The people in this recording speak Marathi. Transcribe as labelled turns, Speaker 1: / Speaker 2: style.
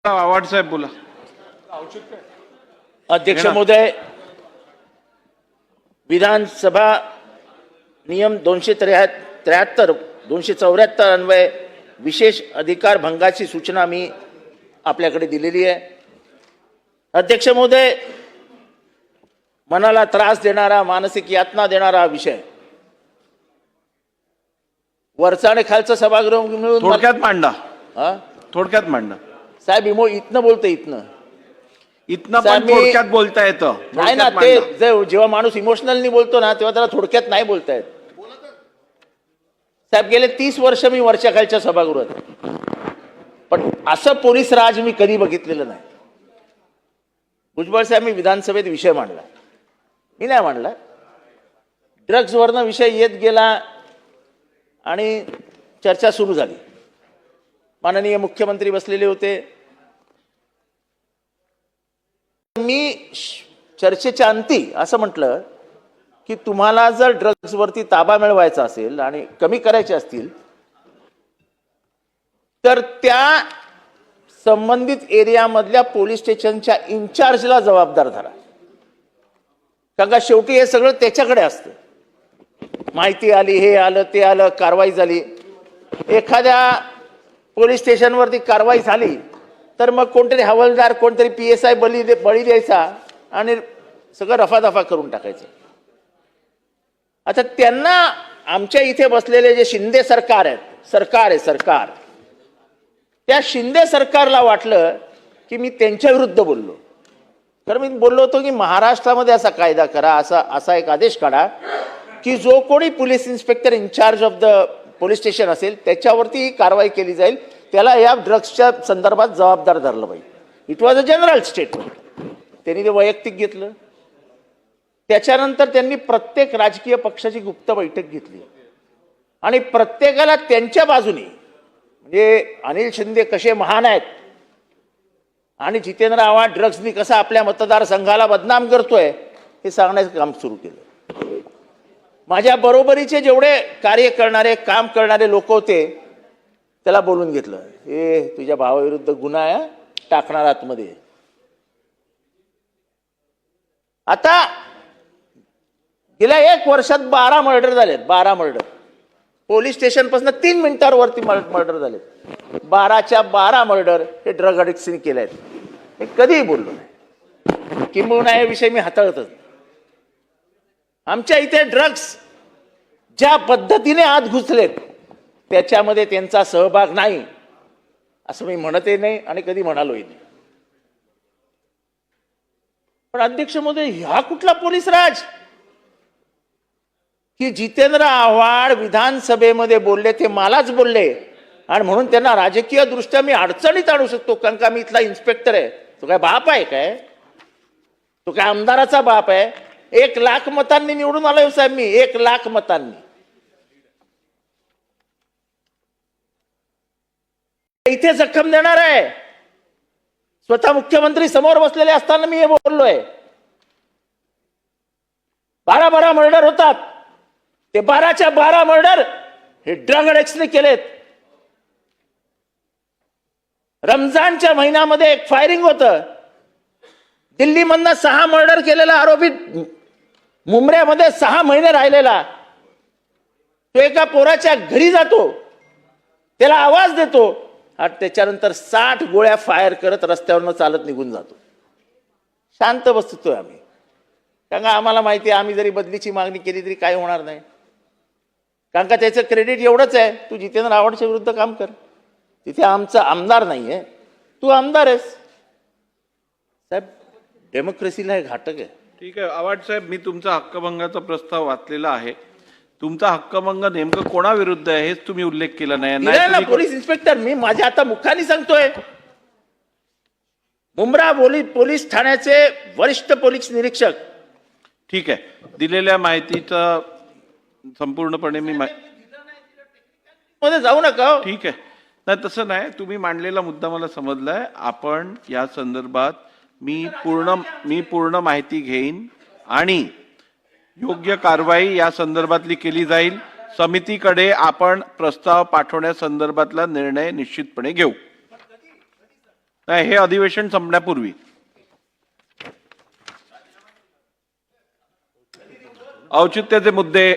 Speaker 1: आवाड साहेब बोला.
Speaker 2: अध्यक्ष महोदय, विधानसभा नियम 273 274 अन्वये विशेष अधिकार भंगाची सूचना मी आपल्याकडे दिलेली आहे. अध्यक्ष महोदय, मनाला त्रास देणारा, मानसिक यातना देणारा हा विषय, वरचा आणि खालचं सभागृह मिळून
Speaker 1: थोडक्यात मांडा.
Speaker 2: हा
Speaker 1: थोडक्यात मांडा
Speaker 2: साहेब. इथनं बोलतो, इथनं
Speaker 1: पण थोडक्यात बोलता येतं.
Speaker 2: नाही ना, ते जेव्हा माणूस इमोशनलनी बोलतो ना, तेव्हा त्याला थोडक्यात नाही बोलता येत. साहेब, गेले 30 वर्ष मी वरच्या खालच्या सभागृहात, पण असं पोलीस राज मी कधी बघितलेलं नाही. भुजबळ साहेब, मी विधानसभेत विषय मांडला, मी नाही मांडला. ड्रग्जवरनं विषय येत गेला आणि चर्चा सुरू झाली. माननीय मुख्यमंत्री बसलेले होते. मी चर्चेच्या अंती असं म्हटलं की तुम्हाला जर ड्रग्जवरती ताबा मिळवायचा असेल आणि कमी करायचे असतील तर त्या संबंधित एरियामधल्या पोलीस स्टेशनच्या इन्चार्जला जबाबदार धरा. कारण का शेवटी हे सगळं त्याच्याकडे असतं. माहिती आली, हे आलं, ते आलं, कारवाई झाली. एखाद्या पोलीस स्टेशनवरती कारवाई झाली तर मग कोणतरी हवालदार, कोणतरी PSI बळी द्यायचा आणि सगळं रफादफा करून टाकायचं. आता त्यांना आमच्या इथे बसलेले जे शिंदे सरकार आहे, सरकार, त्या शिंदे सरकारला वाटलं की मी त्यांच्या विरुद्ध बोललो. तर मी बोललो होतो की महाराष्ट्रामध्ये असा कायदा करा, असा एक आदेश काढा की जो कोणी police inspector incharge of the police station असेल त्याच्यावरती कारवाई केली जाईल, त्याला या ड्रग्सच्या संदर्भात जबाबदार धरलं पाहिजे. It was a general statement. त्यांनी ते वैयक्तिक घेतलं. त्याच्यानंतर त्यांनी प्रत्येक राजकीय पक्षाची गुप्त बैठक घेतली आणि प्रत्येकाला त्यांच्या बाजूने, म्हणजे अनिल शिंदे कसे महान आहेत आणि जितेंद्र आव्हाड ड्रग्सनी कसा आपल्या मतदारसंघाला बदनाम करतोय हे सांगण्याचं काम सुरू केलं. माझ्या बरोबरीचे जेवढे कार्य करणारे, काम करणारे लोक होते त्याला बोलून घेतलं. हे तुझ्या भावाविरुद्ध गुन्हा आहे, टाकणार आतमध्ये. आता गेल्या 1 वर्षात 12 मर्डर झालेत. 12 मर्डर पोलीस स्टेशन पासून 3 मिनिटांवरती मर्डर झालेत. 12च्या 12 मर्डर हे ड्रग अडिक्ट्सनी केले आहेत. हे कधीही बोललो नाही, किंबहुना हे विषय मी हाताळतच. आमच्या इथे ड्रग्स ज्या पद्धतीने आत घुसलेत त्याच्यामध्ये त्यांचा सहभाग नाही असं मी म्हणतही नाही आणि कधी म्हणालोही नाही. पण अध्यक्ष महोदय, हा कुठला पोलीस राज की जितेंद्र आव्हाड विधानसभेमध्ये बोलले ते मलाच बोलले आणि म्हणून त्यांना राजकीय दृष्ट्या मी अडचणीत आणू शकतो. कारण का मी इथला इन्स्पेक्टर आहे. तो काय बाप आहे काय? तो काय आमदाराचा बाप आहे? 1 लाख मतांनी निवडून आलोय साहेब मी. 1 लाख मतांनी. इथे जखम देणार आहे. स्वतः मुख्यमंत्री समोर बसलेले असताना मी हे बोललोय. 12 मर्डर होतात. ते 12च्या 12 मर्डर हे ड्रग अडिक्ट्सने केलेत. रमजानच्या महिन्यामध्ये एक फायरिंग होतं. दिल्लीमधनं 6 मर्डर केलेला आरोपी मुंबऱ्यामध्ये 6 महिने राहिलेला. तो एका पोराच्या घरी जातो, त्याला आवाज देतो आणि त्याच्यानंतर 60 गोळ्या फायर करत रस्त्यावरनं चालत निघून जातो. शांत बसतोय आम्ही. कारण का आम्हाला माहिती आहे, आम्ही जरी बदलीची मागणी केली तरी काय होणार नाही. कारण का त्याचं क्रेडिट एवढंच आहे, तू जितेंद्र आव्हाडच्या विरुद्ध काम कर. तिथे आमचा आमदार नाहीये, तू आमदार आहेस. साहेब, डेमोक्रेसीला हे घातक आहे.
Speaker 1: ठीक आहे आवाड साहेब, मी तुमचा हक्कभंगाचा प्रस्ताव वाचलेला आहे. तुमचा हक्कभंग नेमकं कोणाविरुद्ध आहे हेच तुम्ही उल्लेख केला नाही.
Speaker 2: पोलीस इन्स्पेक्टर, मी माझ्या आता मुखाने सांगतोय. मुंब्रा पोलीस ठाण्याचे वरिष्ठ पोलीस निरीक्षक.
Speaker 1: ठीक आहे, दिलेल्या माहितीचा संपूर्णपणे मी
Speaker 2: मध्ये जाऊ नका.
Speaker 1: ठीक आहे, नाही तसं नाही. तुम्ही मांडलेला मुद्दा मला समजलाय. आपण या संदर्भात मी पूर्ण माहिती घेईन आणि योग्य कारवाई या संदर्भातली केली जाईल. समितीकडे आपण प्रस्ताव पाठवण्यासंदर्भातला निर्णय निश्चितपणे घेऊ. नाही, हे अधिवेशन संपण्यापूर्वी. औचित्याचे मुद्दे